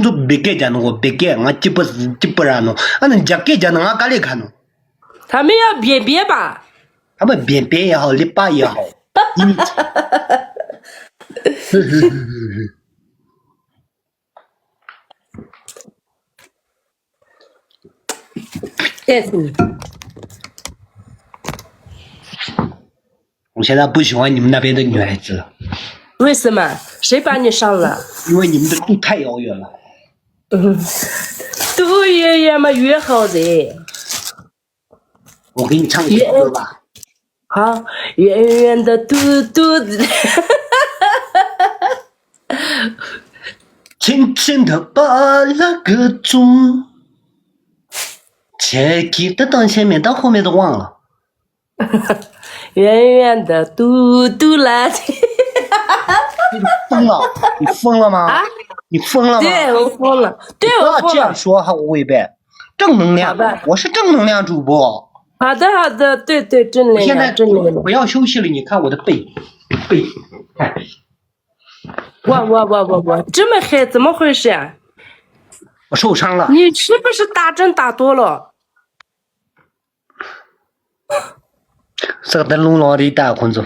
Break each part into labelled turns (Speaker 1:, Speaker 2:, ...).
Speaker 1: 就别给家弄，别给俺基不然弄，俺人家给家弄俺家里看弄。
Speaker 2: 他们要便便吧？
Speaker 1: 他们便便也好，篱笆也好。我现在不喜欢你们那边的女孩子了。
Speaker 2: 为什么？谁把你上了？
Speaker 1: 因为你们的路太遥远了。
Speaker 2: 路越远嘛越好噻。
Speaker 1: 我给你唱一首歌吧。
Speaker 2: 好，远远的嘟嘟子。
Speaker 1: 轻轻地把那个钟，切记得到前面到后面都忘了。
Speaker 2: 远远的嘟嘟啦。
Speaker 1: 你疯了？你疯了吗？
Speaker 2: 啊？
Speaker 1: 你疯了吗？
Speaker 2: 对，我疯了。对，我疯了。
Speaker 1: 不要这样说哈，我违背。正能量，我是正能量主播。
Speaker 2: 好的，好的，对对，正能量。
Speaker 1: 现在
Speaker 2: 正能量。
Speaker 1: 我要休息了，你看我的背，看。
Speaker 2: 我，这么黑，怎么回事啊？
Speaker 1: 我受伤了。
Speaker 2: 你是不是打针打多了？
Speaker 1: 这个弄了的大混子，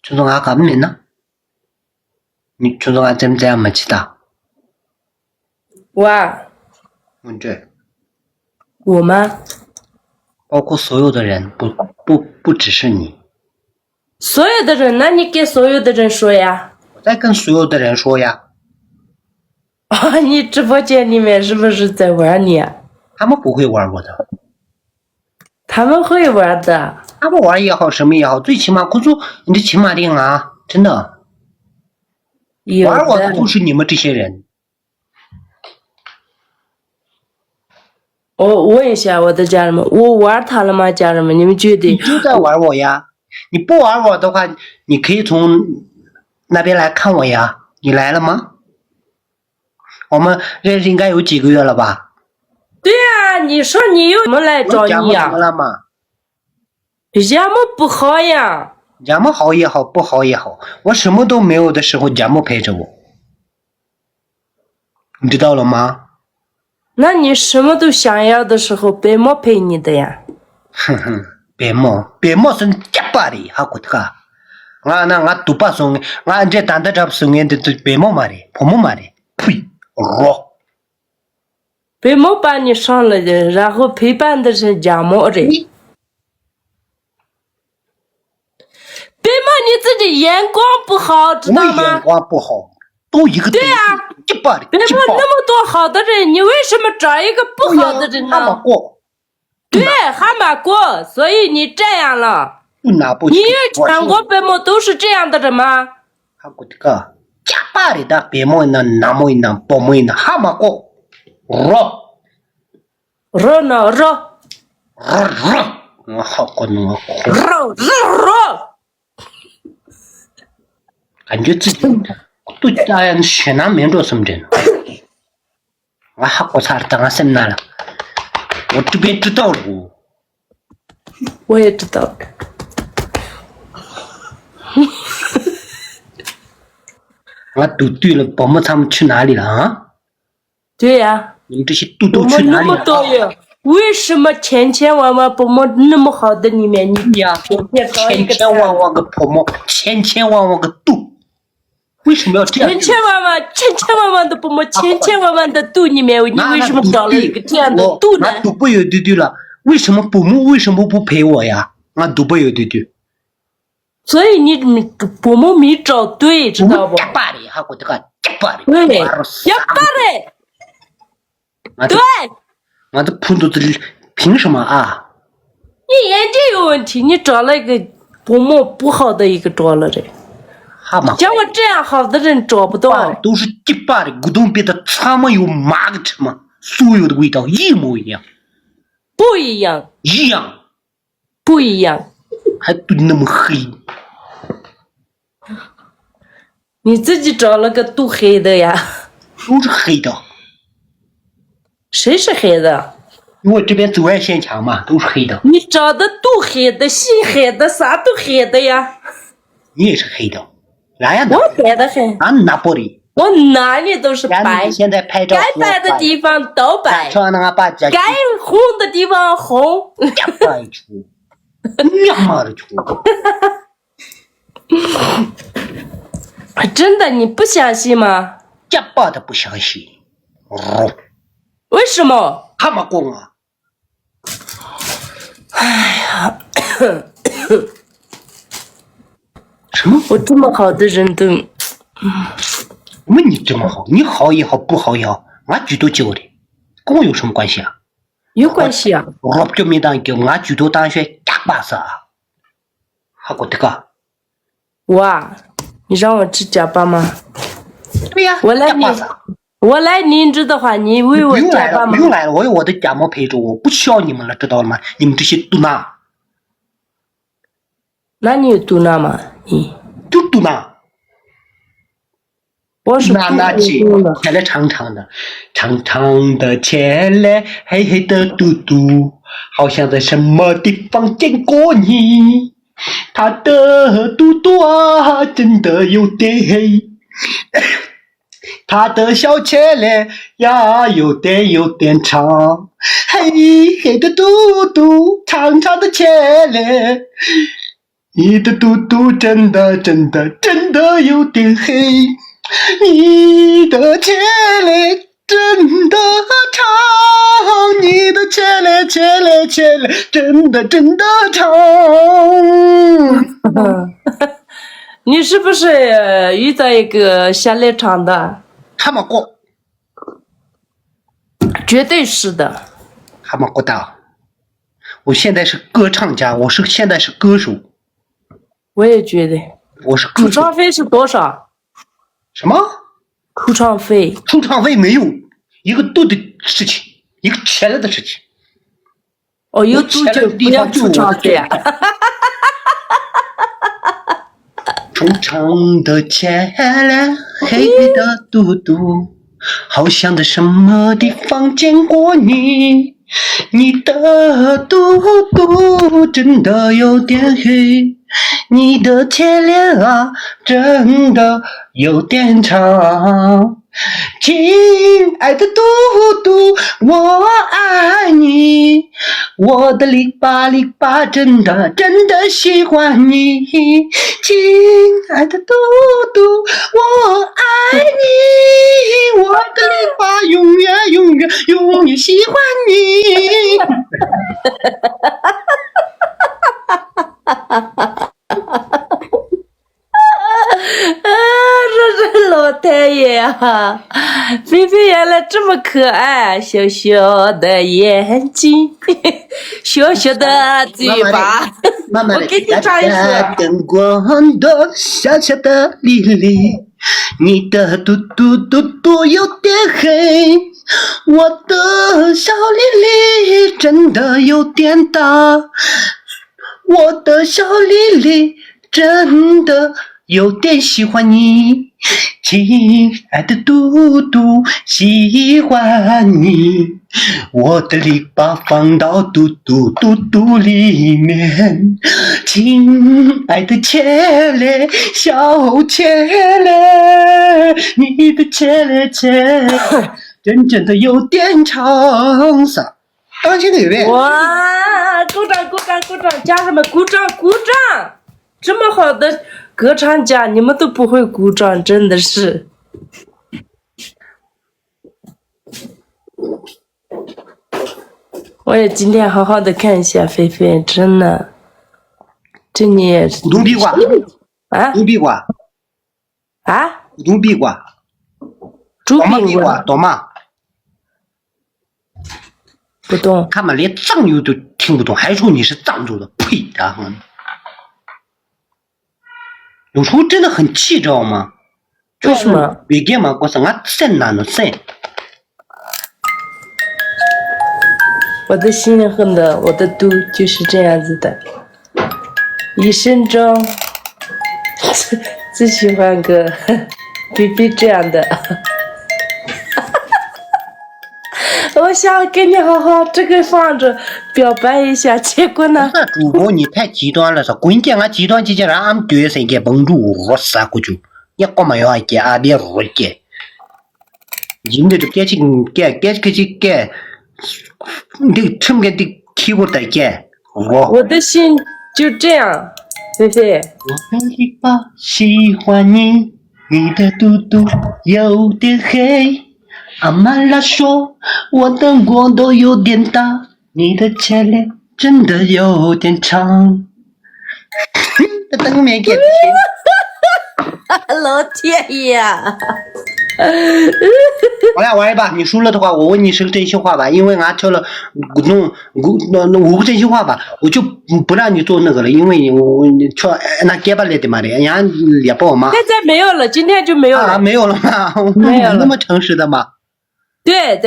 Speaker 1: 就是俺干没呢？你就是俺怎么这样没去打？问这。
Speaker 2: 我吗？
Speaker 1: 包括所有的人，不只是你。
Speaker 2: 所有的人，那你给所有的人说呀。
Speaker 1: 我在跟所有的人说呀。
Speaker 2: 啊，你直播间里面是不是在玩你啊？
Speaker 1: 他们不会玩我的。
Speaker 2: 他们会玩的。
Speaker 1: 他们玩也好，什么也好，最起码工作你得起码的啊，真的。玩我的就是你们这些人。
Speaker 2: 我问一下我的家人们，我玩他了吗？家人们，你们觉得？
Speaker 1: 你就在玩我呀！你不玩我的话，你可以从那边来看我呀。你来了吗？我们认识应该有几个月了吧？
Speaker 2: 对啊，你说你又怎么来找你呀？
Speaker 1: 怎么了嘛？
Speaker 2: 家们不好呀。
Speaker 1: 家们好也好，不好也好，我什么都没有的时候，家们陪着我，你知道了吗？
Speaker 2: 那你什么都想要的时候，白毛陪你的呀？
Speaker 1: 哼哼，白毛是假巴的，还过得个？俺都不送，俺这单的这不送的都白毛嘛的，婆毛嘛的，呸！哦，
Speaker 2: 白毛把你上了的，然后陪伴的是假毛的。白毛你自己眼光不好，知道吗？
Speaker 1: 我眼光不好，都一个
Speaker 2: 对啊，
Speaker 1: 假巴的。
Speaker 2: 白毛那么多好的人，你为什么找一个不好的人呢？对，还没过，所以你这样了。
Speaker 1: 不拿不起。
Speaker 2: 你全国白毛都是这样的人吗？
Speaker 1: 还过这个假巴的白毛呢，那么呢，白毛呢，还没过。
Speaker 2: 肉呢肉。
Speaker 1: 我好过呢。
Speaker 2: 肉。
Speaker 1: 感觉自己对大家选哪名着什么人？我还过差当俺什么了？我这边知道了。
Speaker 2: 我也知道。
Speaker 1: 俺都对了，宝宝他们去哪里了啊？
Speaker 2: 对呀。
Speaker 1: 你们这些肚肚去哪里了？
Speaker 2: 那么多呀？为什么千千万万宝宝那么好的里面，你
Speaker 1: 呀，千万个泡沫，千万个肚，为什么要这样？
Speaker 2: 千千万万的宝宝，千万的肚里面，你为什么找了一个这样的肚呢？
Speaker 1: 俺肚不有对了，为什么宝宝为什么不陪我呀？俺肚不有对。
Speaker 2: 所以你宝宝没找对，知道不？
Speaker 1: 假巴的，还过这个假巴的。
Speaker 2: 对，假巴的。对。
Speaker 1: 俺这胖肚子凭什么啊？
Speaker 2: 你眼睛有问题，你找了一个多么不好的一个找了人。像我这样好的人找不到。
Speaker 1: 都是假巴的，咕咚别的他们有马个吃嘛，所有的味道一模一样。
Speaker 2: 不一样。
Speaker 1: 一样。
Speaker 2: 不一样。
Speaker 1: 还都那么黑。
Speaker 2: 你自己找了个肚黑的呀？
Speaker 1: 都是黑的。
Speaker 2: 谁是黑的？
Speaker 1: 因为这边走外线强嘛，都是黑的。
Speaker 2: 你找的肚黑的、心黑的、啥都黑的呀。
Speaker 1: 你也是黑的，哪样的？
Speaker 2: 我白的很。
Speaker 1: 俺拿玻璃，
Speaker 2: 我哪里都是白，
Speaker 1: 现在拍照
Speaker 2: 该白的地方都白，
Speaker 1: 说那个把这
Speaker 2: 该红的地方红。
Speaker 1: 白出，娘妈的出！
Speaker 2: 真的，你不相信吗？
Speaker 1: 结巴的不相信。哦，
Speaker 2: 为什么？
Speaker 1: 他妈公啊！
Speaker 2: 哎呀，
Speaker 1: 什么？
Speaker 2: 我这么好的人都，
Speaker 1: 没你这么好，你好也好，不好也好，俺举都教的，跟我有什么关系啊？
Speaker 2: 有关系啊！
Speaker 1: 我表面当叫俺举都大学假巴啥？还过这个？
Speaker 2: 我啊，你让我吃假巴吗？
Speaker 1: 对呀，
Speaker 2: 我来宁芝的话，你为我假巴吗？
Speaker 1: 不用来了，我有我的假毛陪着我，不需要你们了，知道了吗？你们这些嘟囔。
Speaker 2: 那你有嘟囔吗？你
Speaker 1: 就嘟囔。
Speaker 2: 我是
Speaker 1: 那起，前来长长的，长长的前来，黑黑的嘟嘟，好像在什么地方见过你。他的嘟嘟啊，真的有点黑。他的小前来呀，有点长，黑黑的嘟嘟，长长的前来。你的嘟嘟真的有点黑。你的切嘞真的长，你的切嘞真的长。
Speaker 2: 你是不是遇到一个下来长的？
Speaker 1: 还没过，
Speaker 2: 绝对是的。
Speaker 1: 还没过的。我现在是歌唱家，现在是歌手。
Speaker 2: 我也觉得。
Speaker 1: 我是歌手。
Speaker 2: 出场费是多少？
Speaker 1: 什么？
Speaker 2: 出场费？
Speaker 1: 出场费没有，一个度的事情，一个钱来的事情。
Speaker 2: 哦，有度就不要出场费啊！
Speaker 1: 长长的前来，黑黑的嘟嘟，好像在什么地方见过你。你的嘟嘟真的有点黑，你的前脸啊，真的有点长。亲爱的嘟嘟，我爱你，我的篱笆真的喜欢你。亲爱的嘟嘟，我爱你，我的篱笆永远喜欢你。
Speaker 2: 这是老太爷啊！菲菲原来这么可爱，小小的眼睛，小小的嘴巴。我给你唱一首。
Speaker 1: 灯光的小小的莉莉，你的嘟嘟有点黑，我的小莉莉真的有点大，我的小莉莉真的有点喜欢你，亲爱的嘟嘟喜欢你，我的篱笆放到嘟嘟里面，亲爱的切嘞，小切嘞，你的切嘞真的有点长啥？当心对不对？
Speaker 2: 哇！鼓掌，家人们鼓掌！这么好的歌唱家，你们都不会鼓掌，真的是。我也今天好好的看一下菲菲，真的，这你也是。
Speaker 1: 古董壁挂
Speaker 2: 啊？
Speaker 1: 古壁挂
Speaker 2: 啊？
Speaker 1: 古董壁挂，
Speaker 2: 猪
Speaker 1: 壁挂懂吗？
Speaker 2: 不懂。
Speaker 1: 他们连藏语都听不懂，还说你是藏族的，呸！然后有时候真的很气，知道吗？
Speaker 2: 为什么？
Speaker 1: 为什么？我说俺真难的神。
Speaker 2: 我的心很的，我的肚就是这样子的。一生中最喜欢个比比这样的。我想跟你好好这个放着表白一下，结果呢？
Speaker 1: 主播你太极端了，说关键俺极端几件让俺们角色给绷住，我杀过去，你干嘛要给俺别入去？人的改起改，你成个的替我的改，
Speaker 2: 我的心就这样，菲菲。
Speaker 1: 我的尾巴喜欢你，你的肚肚有点黑。阿妈拉说，我的光都有点大，你的前脸真的有点长。这灯面给的
Speaker 2: 老天爷！
Speaker 1: 我俩玩一把，你输了的话，我问你是个真心话吧，因为俺挑了五个真心话吧，我就不让你做那个了，因为我挑那改不来的嘛的，人家也不好嘛。
Speaker 2: 现在没有了，今天就没有了。
Speaker 1: 啊，没有了吗？
Speaker 2: 没有了，
Speaker 1: 那么诚实的吗？
Speaker 2: 对，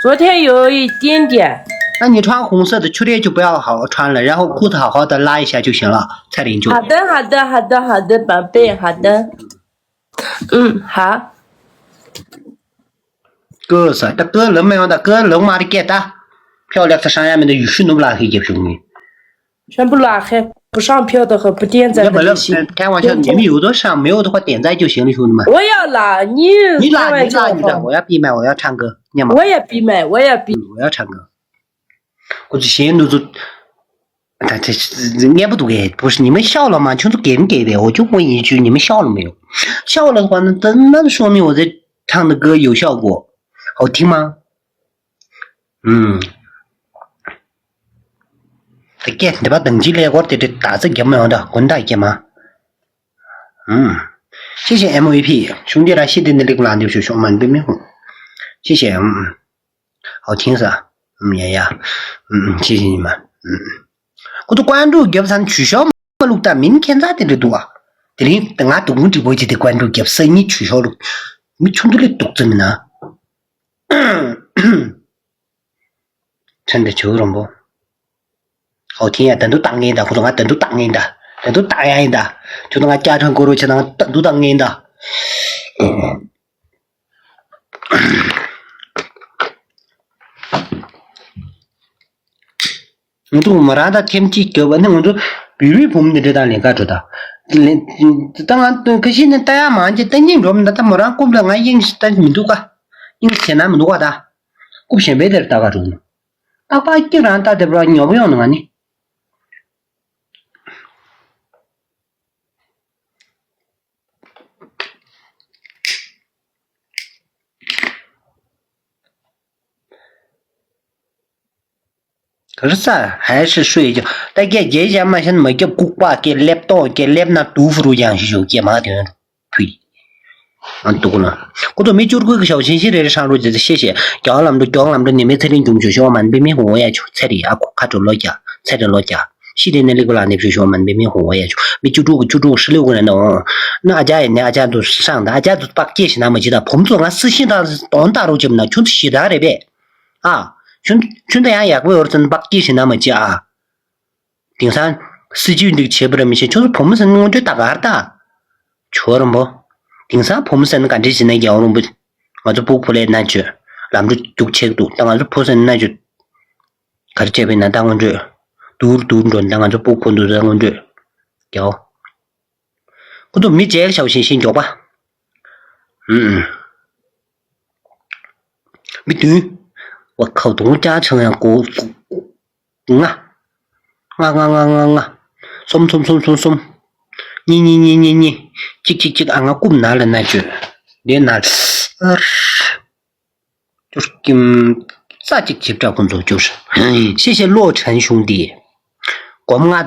Speaker 2: 昨天有一点点。
Speaker 1: 那你穿红色的，秋天就不要好好穿了，然后裤子好好的拉一下就行了。蔡林就
Speaker 2: 好的，宝贝，好的。好。
Speaker 1: 哥是，那哥人没有的，哥人妈的给的，漂亮在山下面的雨水都不拉黑给兄弟。
Speaker 2: 全部拉黑，不上票的和不点赞的就行。
Speaker 1: 开玩笑，你们有的上，没有的话点赞就行了，兄弟们。
Speaker 2: 我要拉你
Speaker 1: 拉你的，我要闭麦，我要唱歌，你吗？
Speaker 2: 我也闭麦，我要
Speaker 1: 唱歌。我这些都是，他这也不读给，不是你们笑了吗？就是给不给的？我就问一句，你们笑了没有？笑了的话，那说明我这唱的歌有效果，好听吗？给你把等级来我这打字给没有的，滚蛋给吗？谢谢 MVP 兄弟来谢的那个篮球学兄们对面谢谢好听是吧？爷爷谢谢你们我都关注给不上取消录的明天咋的多啊？这里等俺动直播间的关注给生意取消了，没冲突的读着呢。真的求什么？好听呀，等都当年的，或者俺等都当年的，等都当年的，就那俺家传过路去，那等都当年的。我都没让他添几个问题，我都比如我们的这单连干着的，当然可惜呢，大家忙着等你着，那他没让过不了俺应但民族个，应现在民族的，我现在的大家中，大家既然大家不知道你要不要呢你。可是啥还是睡觉，但给姐姐嘛，现在没给古巴给laptop 那豆腐都养修给嘛的推，多了，我都没揪过个小信息来上路就是谢谢，叫那么多你们才能中学校嘛，别面我也去，才的啊，看着老家，才的老家，西的那个啦，那学校嘛，别面我也去，没揪住16个人的哦，那阿家都是上的，阿家都把解释那么记得，碰着俺私信他当大陆节目呢，全是西的那边啊。兄弟呀，也不要真把记性那么记啊！顶上49的切不了没些，就是碰不上我就打个的，错了不？顶上碰不上感觉是那摇了不？我就不过来那句，咱们就切个度，当然是碰上那句，开始这边那当我这，都准当然就不可能让我这，摇，我都没这个小心心叫吧？没对。我靠，东家城呀，松，你，这俺个滚拿了那句，连拿，就是咋接这工作就是，谢谢洛尘兄弟，我们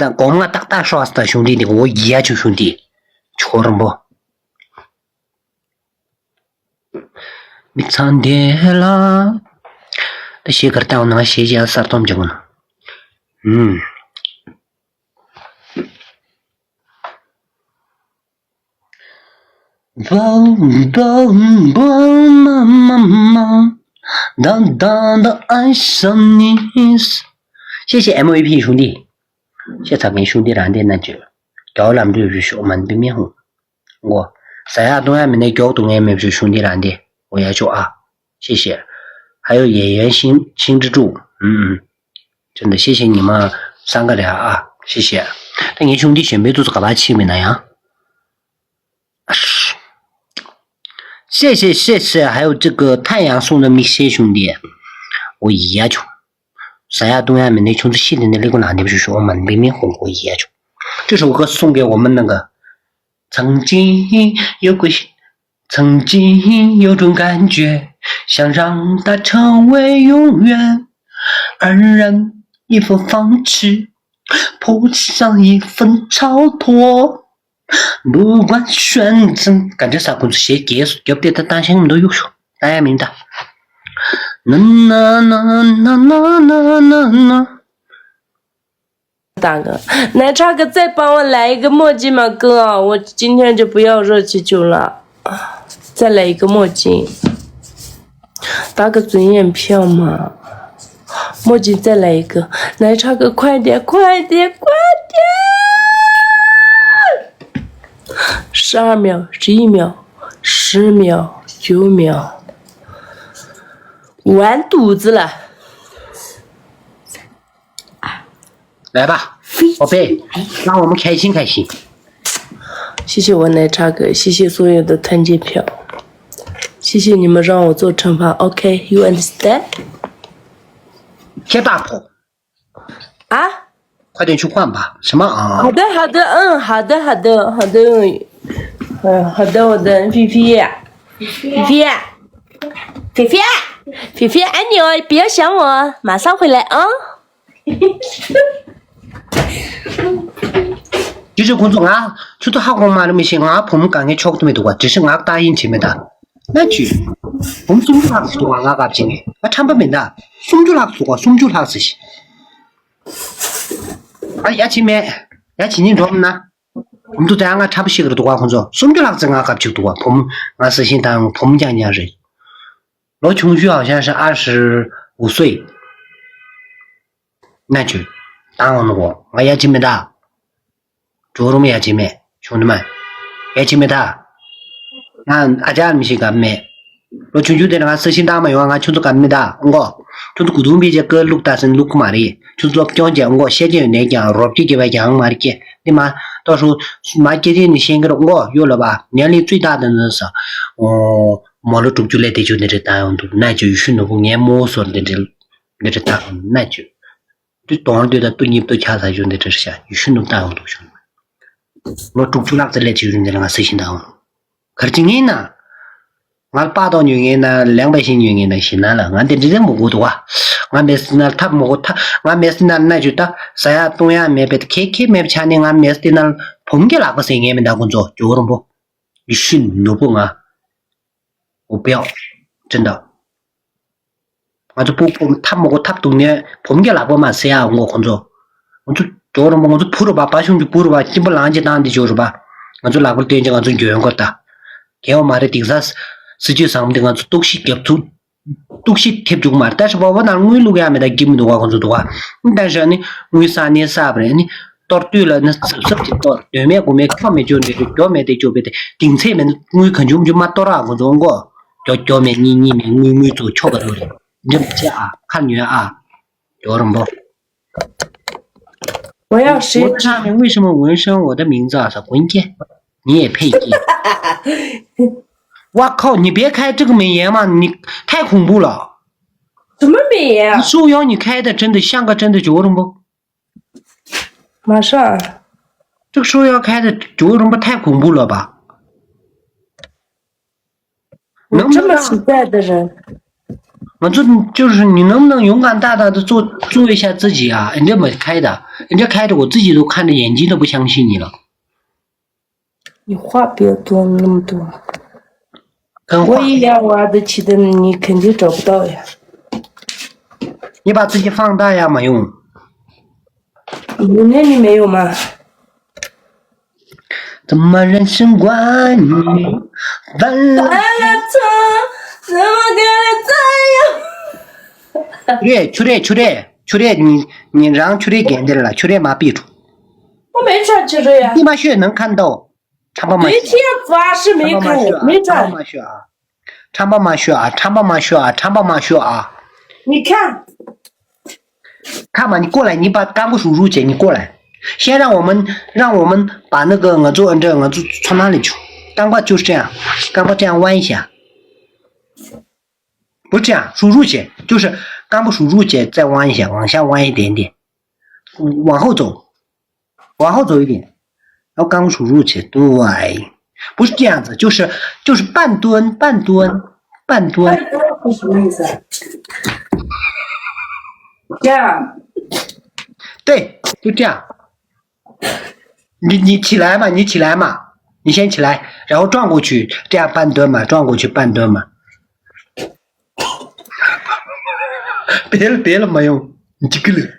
Speaker 1: 大刷子的兄弟的，我一下就兄弟，错了不？你唱的啦。शेयर करता हूँ ना शेयर सर तो हम जगह妈淡淡的爱上你，谢谢 MVP 兄弟，谢谢跟兄弟来的那句，叫咱们就是说我们对面红，我三亚东亚面的交通也没是兄弟来的，我也说啊，谢谢。还有演员新之助，真的谢谢你们3个的啊，谢谢。那你兄弟选妹都是干嘛起名的呀？谢谢，还有这个太阳送的米线兄弟，我也穷，三亚东亚们那穷子写的那个男的不是说我们明明红过也穷，这首歌送给我们那个曾经有种感觉，想让它成为永远，安然一份放弃，谱上一份超脱。不管选择，感觉啥公司写结束，要不得他担心我们都有数，大家明白？
Speaker 2: 大哥，奶茶哥再帮我来一个墨镜嘛，哥，我今天就不要热气球了，再来一个墨镜，打个尊严票嘛，墨镜再来一个，奶茶哥快点！12秒、11秒、10秒、9秒，完犊子了！
Speaker 1: 来吧，宝贝，让我们开心。
Speaker 2: 谢谢我奶茶哥，谢谢所有的团结票，谢谢你们让我做惩罚。OK，you understand？
Speaker 1: 铁大婆
Speaker 2: 啊？
Speaker 1: 快点去换吧。什么啊？
Speaker 2: 好的，好的，好的，我的皮皮，爱你哦，不要想我，马上回来啊。
Speaker 1: 就是工作啊，저도 학원 말하면 아 보면 강에 초도 메도 와.只是아答应前面的. 나지. 봄 숨줄 학수도 안 가갑지네. 아 참범인다. 숨줄 학수가 숨줄 학수시. 아 야치님 좋나? 봄도 대anga 참시 그래도 와 혼자. 숨줄 학수가 갑지도 와. 봄实行当 봄장ኛ지. 罗琼旭好像是25岁。나지. 당하는 거. 아 야치입니다. 조름이 야치매.兄弟们. 야치입니다. 난 아자미시 감매. 로 춘주대가 서신다마 요한가 춘도 갑니다. 응거. 춘도 구두미제 그 룩다선 룩 말이. 춘도 경제 응거 세계 내장 롭지게 외장 말이게. 对吗？到时候马姐姐你先给我有了吧？年龄最大的人是摸了住就来的就那这大样子，那就许诺年摸索的那这大样那就当然对的对你都掐才就那这是下许诺大样子兄弟。我住就那这来就那个事情大样。可是今年呢，俺8到9年呢200新9年的新来了，俺的这人不多啊。俺没事呢，他没他，俺没事呢，那就到三亚东亚没别的 KK 没强的，俺没事呢，碰见那个生意没打工作，就那不，你训都不啊，我不要，真的，俺就不他没他东年碰见那个嘛谁啊，我工作，我就做了嘛，我就扑了吧，把兄弟扑了吧，基本上就当的就是吧，俺就那个点子俺就原个的，给我妈的顶上实际上的俺就都是给出。都是贴住嘛，但是我那我路边没得给么多工作多啊，但是呢，我3年3不呢，到对了那什么到对面我们看没就那个表面的就别的，顶侧面我肯定就嘛到那工作我，表面你我做巧个多的，你不接啊，看女啊，有人不？
Speaker 2: 我要谁？
Speaker 1: 上面为什么纹身我的名字啊是滚姐？你也配接？我靠！你别开这个美颜嘛，你太恐怖了。
Speaker 2: 什么美颜啊？
Speaker 1: 受邀你开的真的像个真的角种不？
Speaker 2: 马上。
Speaker 1: 这个受邀开的角种不太恐怖了吧？
Speaker 2: 能这么实在的人，
Speaker 1: 我就是你能不能勇敢大胆的做一下自己啊？人家没开的，人家开的我自己都看着眼睛都不相信你了。
Speaker 2: 你话别多那么多。我一样玩得起的，你肯定找不到呀。
Speaker 1: 你把自己放大呀，没用。
Speaker 2: 你那里没有吗？
Speaker 1: 怎么人生观你犯了
Speaker 2: 错，怎么跟人这样？
Speaker 1: 出来，你让出来干点了，出来嘛闭住。
Speaker 2: 我没穿出来呀。
Speaker 1: 你把血能看到。
Speaker 2: 每天发誓没看，没穿。
Speaker 1: 长宝马血啊！
Speaker 2: 你
Speaker 1: 看嘛，你过来，你把干部叔叔姐，你过来。先让我们把那个我就从哪里去？干部就是这样，干部这样弯一下，不这样，输入去，就是刚不输入去，再弯一下，往下弯一点点，往后走一点，然后刚输入去，对，不是这样子，就是半蹲。
Speaker 2: 是什么意思？这样。
Speaker 1: 对，就这样。你起来嘛，你先起来，然后转过去，这样半蹲嘛，转过去半蹲嘛。别了没用，你这个人。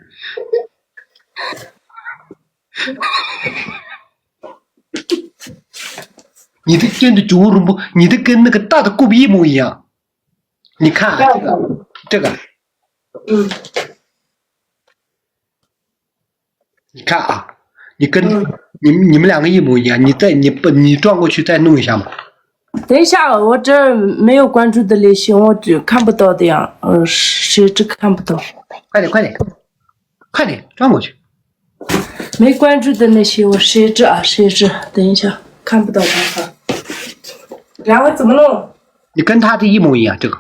Speaker 1: 你的真的猪肉不？你的跟那个大的狗一模一样。你看、啊、这个，你看啊，你跟你们两个一模一样。你转过去再弄一下嘛。
Speaker 2: 等一下，我这没有关注的类型，我只看不到的呀。谁知看不到？
Speaker 1: 快点，转过去。
Speaker 2: 没关注的那些，我谁知？等一下，看不到办法。然后怎么弄？
Speaker 1: 你跟他的一模一样，这个，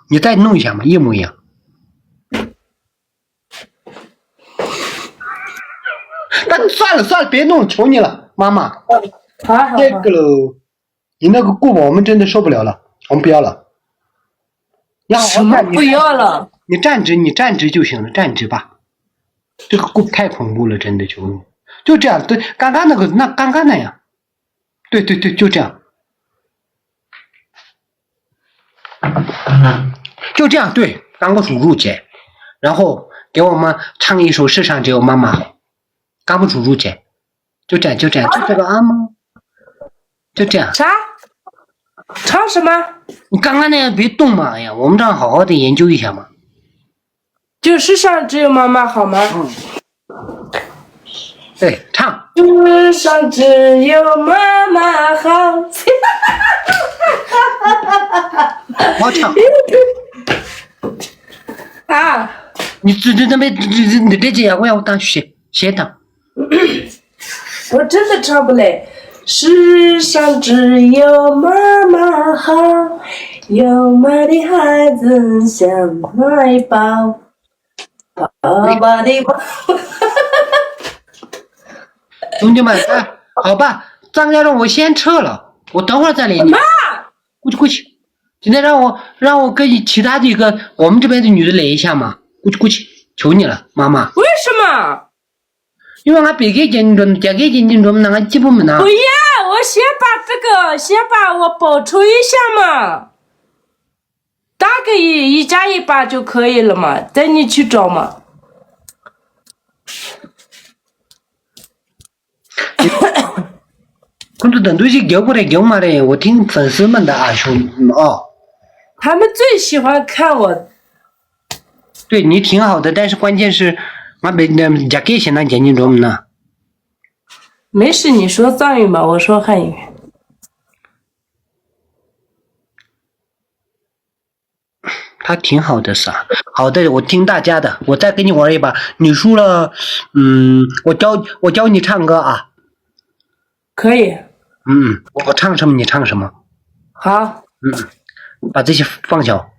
Speaker 1: 你再弄一下嘛，一模一样。那算了，别弄，求你了，妈妈。
Speaker 2: 好。
Speaker 1: 这个喽，你那个顾吧，我们真的受不了了，我们不要了。你好好
Speaker 2: 什么不要了？
Speaker 1: 你站直就行了，站直吧。这个顾太恐怖了，真的就这样，对，刚刚那样，对，就这样，就这样，对，刚不输入去，然后给我们唱一首《世上只有妈妈好》，刚不输入去，就这样，就这个啊吗？就这样。
Speaker 2: 啥？唱什么？
Speaker 1: 你刚刚那样别动嘛！哎呀，我们这样好好的研究一下嘛。
Speaker 2: 就世上只有妈妈好吗？
Speaker 1: 对，唱。
Speaker 2: 世上只有妈妈好。
Speaker 1: 好唱。
Speaker 2: 啊！
Speaker 1: 你你这节我要当学当。
Speaker 2: 我真的唱不来。世上只有妈妈好，有妈的孩子像妈一抱，爸爸的抱。
Speaker 1: 兄弟们，哎，好吧，张家让我先撤了，我等会儿再连你。
Speaker 2: 妈，
Speaker 1: 过去。今天让我跟其他的一个我们这边的女的连一下嘛，过去，求你了，妈妈。
Speaker 2: 为什么？
Speaker 1: 因为俺别给见证，再给见证，那俺基本没拿。
Speaker 2: 不要，我先把我报仇一下嘛，打个1+1就可以了嘛，带你去找嘛。
Speaker 1: 可是等东西给过来给嘛的，我听粉丝们的啊，兄弟们啊。
Speaker 2: 他们最喜欢看我。
Speaker 1: 对你挺好的，但是关键是。俺别那家给现在见证中呢。
Speaker 2: 没事，你说藏语嘛，我说汉语。
Speaker 1: 他挺好的噻，好的，我听大家的，我再跟你玩一把，你输了，我教你唱歌啊。
Speaker 2: 可以。
Speaker 1: 我唱什么你唱什么。
Speaker 2: 好。
Speaker 1: 把这些放小。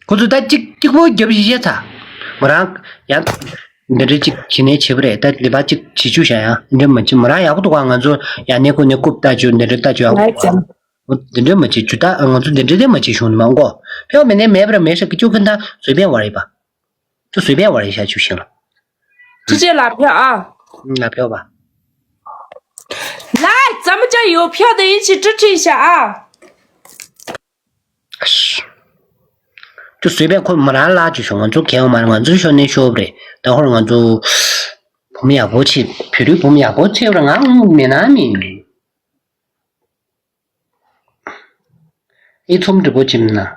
Speaker 1: 可是他这个接不起噻，没让你这今年起不来，但你把这起就行呀，你这没去没让也不多俺说呀，你过大就你这大就我这没去就打，我说你这没去兄弟们我票没那买不了没事，就跟他随便玩一把，就随便玩一下就行了。
Speaker 2: 直接拿票啊！
Speaker 1: 拿票吧。
Speaker 2: 来，咱们家有票的一起支持一下啊！
Speaker 1: 是。就随便看没拿拉就行，俺就看俺就说你学不得，等会儿俺就不没过去，绝对不没过去了，俺没拿命。一从直播间呢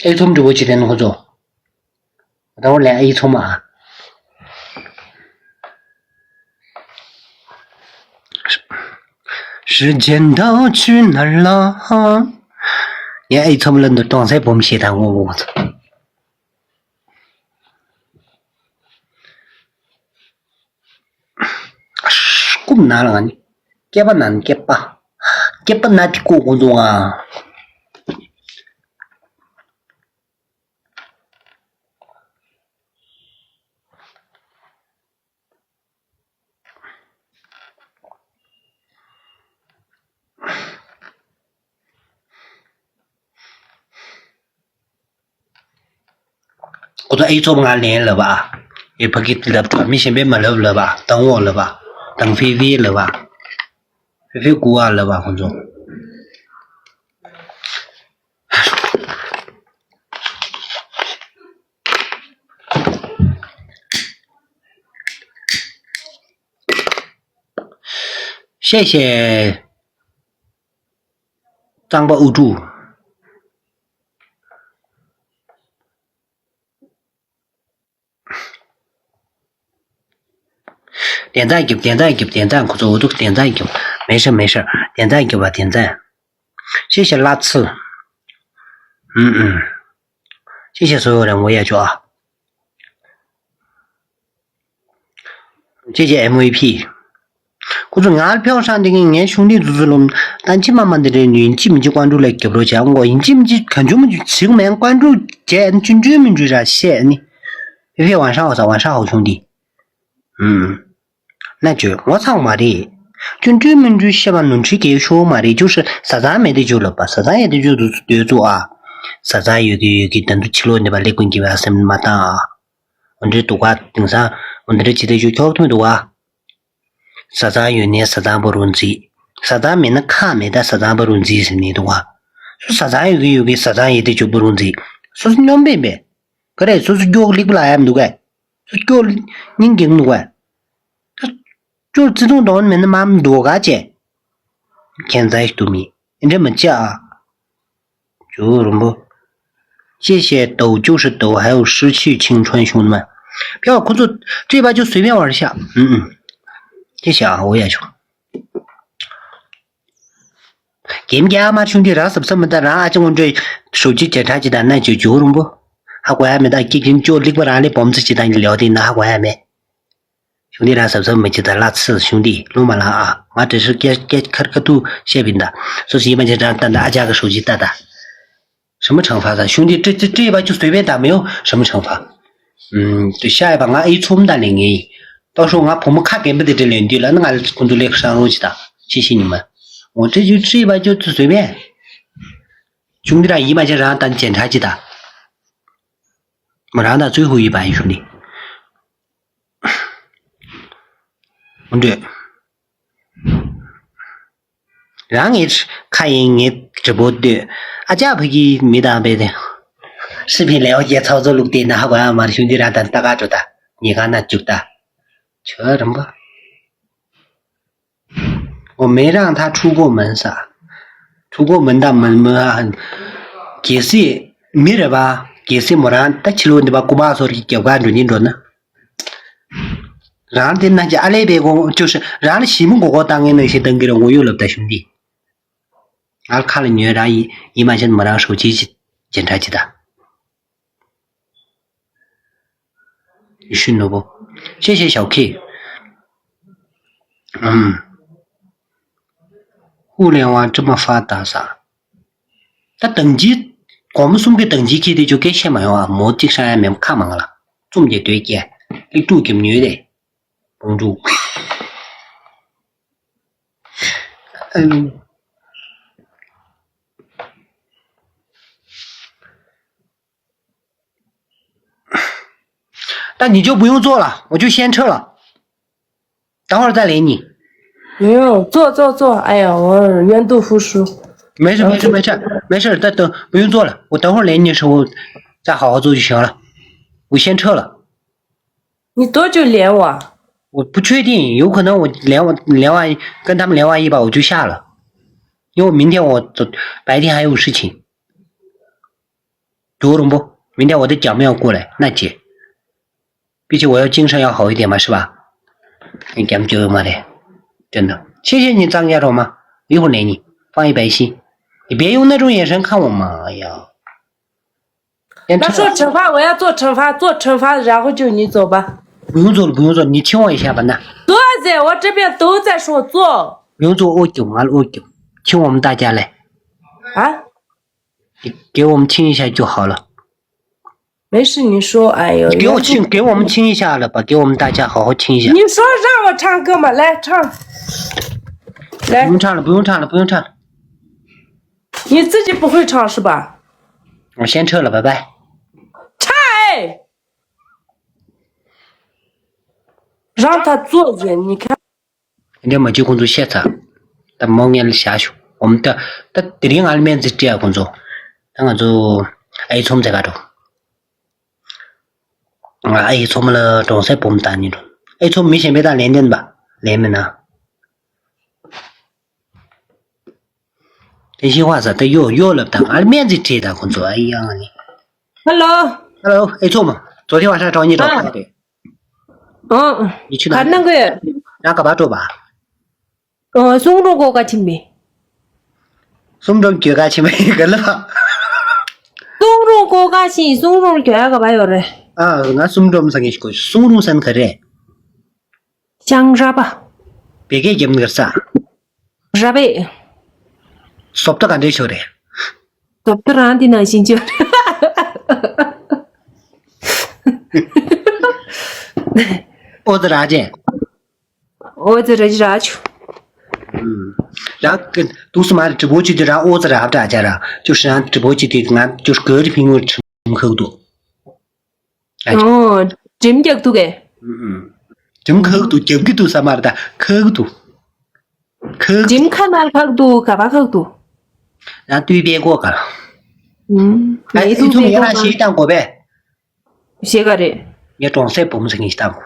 Speaker 1: ，A 从直播间的那个做，等会儿连 A 从嘛。时间都去哪儿了？你 A 从人都当才不写单我操！够难了你，给吧难给吧，这本来的过工作啊。我说 A 做不完连了吧？也不给了，没先别没了吧？等我了吧？等菲菲了吧？菲菲过完了吧？工作。谢谢张博欧助。点赞点赞，可是我都点赞给，没事，点赞给吧，点赞。谢谢拉刺，谢谢所有人，我也就啊，谢谢 MVP。可是俺票上的俺兄弟就是弄单亲妈妈的人，你记不记关注来给不讲我？你记不记看专门去前面关注建军居民局啥写呢？菲菲晚上好兄弟，那就我唱嘛的，军居民局希望能去给说嘛的，就是13没得就了吧，13也得就对做啊，13有个等到7的吧，那关键为什么嘛当啊？我这读qua顶上，我这记得就交通多啊。13有年13不容易，13没那看没得13不容易是你的话，说13有个13也得就不容易，说是两百呗，可来说是叫你不来么多个，说叫你给多个，就自动岛里面的妈么多个钱，现在都没，你这么讲，就什么？谢谢抖就是抖，还有失去青春兄弟们，不要工作这把就随便玩一下，谢谢啊，我也去。给不给嘛兄弟，让是不是没得让就我这手机检查鸡蛋那就容不？还管还没得，给就里边让你帮子鸡蛋聊的那还管还没？兄弟让是不是没记得那次兄弟弄嘛了啊？我这是给开个度写评的，说是一般就让大家个手机打打。什么惩罚的？兄弟，这一把就随便打，没有什么惩罚。对，下一把俺 A 充的零1。到时候俺婆婆看给不得这领地了，那俺工作来上路去的，谢谢你们。我这一把就随便，兄弟俩一把就让当检查去的，没让他最后一把兄弟。对，让你看你直播的，俺家不给没当白的，视频了解操作录的那还管嘛兄弟俩当大家做的，你看那就的。这怎么？我没让他出过门噻，出过门的门啊，解释没人吧？解释没让，但其实你把古巴说的叫关注你着呢。让的那家阿那边个就是让的西门哥哥当的那些登给了我有了的兄弟，俺看了你让一万现没让手机去检查去的，你信了不？谢谢小 K。互联网这么发达噻，他等级光们送给等级去的就给些嘛啊，没这上面看嘛了，重点对接，你住给女的，帮助。但你就不用做了，我就先撤了，等会儿再连你。
Speaker 2: 没有，做，哎呀，我原读服输。
Speaker 1: 没事，再等不用做了，我等会儿连你的时候再好好做就行了，我先撤了。
Speaker 2: 你多久连我？
Speaker 1: 我不确定，有可能我连完跟他们连完一把我就下了，因为明天我白天还有事情。读懂不？明天我的奖妹要过来，那姐，毕竟我要精神要好一点嘛，是吧？你讲究嘛的。真的，谢谢你张家长嘛，一会儿连你，放一百心，你别用那种眼神看我嘛，哎呀。
Speaker 2: 那说惩罚，我要做惩罚，然后就你走吧。
Speaker 1: 不用做，你听我一下吧，那。
Speaker 2: 做噻，我这边都在说做。
Speaker 1: 不用做，我讲完了，我讲，请我们大家来。
Speaker 2: 啊？
Speaker 1: 你给我们亲一下就好了。
Speaker 2: 没事，你说，哎呦，
Speaker 1: 给我们亲一下了吧，给我们大家好好亲一下。
Speaker 2: 你说让我唱歌嘛，来唱，来。
Speaker 1: 不用唱了，不用唱了，不用唱了。
Speaker 2: 你自己不会唱是吧？
Speaker 1: 我先撤了，拜拜。
Speaker 2: 唱哎，让他坐着，你看。
Speaker 1: 你没去工作现场，但某年的下去，我们的这里里面是这样工作，那就哎从这个着。哎，从我们的中山部门单那种，哎，从明显没打连点吧，连门呢？这些话是得有了当，俺面子这单工作，哎呀你。Hello， 哎，从嘛，昨天晚上找你找他的。你去哪？
Speaker 2: 看那个。
Speaker 1: 哪个把着吧？
Speaker 2: 松中国家亲没？
Speaker 1: 松中国家亲没个了吧？
Speaker 2: 松中国家亲，松中교회가 봐요 래.
Speaker 1: 아, 나 숨좀 상해시고 송중산 그래.
Speaker 2: 장잡아.
Speaker 1: 베개 좀 그랬어.
Speaker 2: 잡에.
Speaker 1: 섭도 안 되셔래.
Speaker 2: 섭도 안 되나 진짜.
Speaker 1: 어디라지?
Speaker 2: 어디라지?
Speaker 1: 然后跟都是嘛直播间的让我在那大家了，就是让直播间的俺就是隔着屏幕吃口多。
Speaker 2: 점격도 게.
Speaker 1: 좀口多，점격도啥嘛的，口多。
Speaker 2: 좀 카날 각도 가봐 각도.
Speaker 1: 然后对边过个了。哎，你从原来谁当过呗？
Speaker 2: 谁个的？
Speaker 1: 也装赛部门是你当过。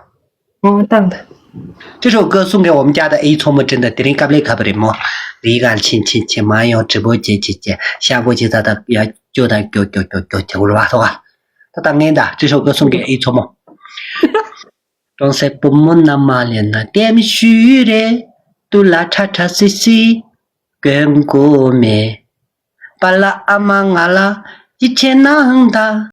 Speaker 2: 当的。
Speaker 1: 这首歌送给我们家的 A 聪们真的点点卡不卡不的么？离干亲妈哟，直播间下播间他的要叫他叫了吧，是吧？他当年的这首歌送给 A 聪们。装赛部门那么连那点虚的，都拉叉叉西西，跟过没？巴拉阿玛阿拉一切能打。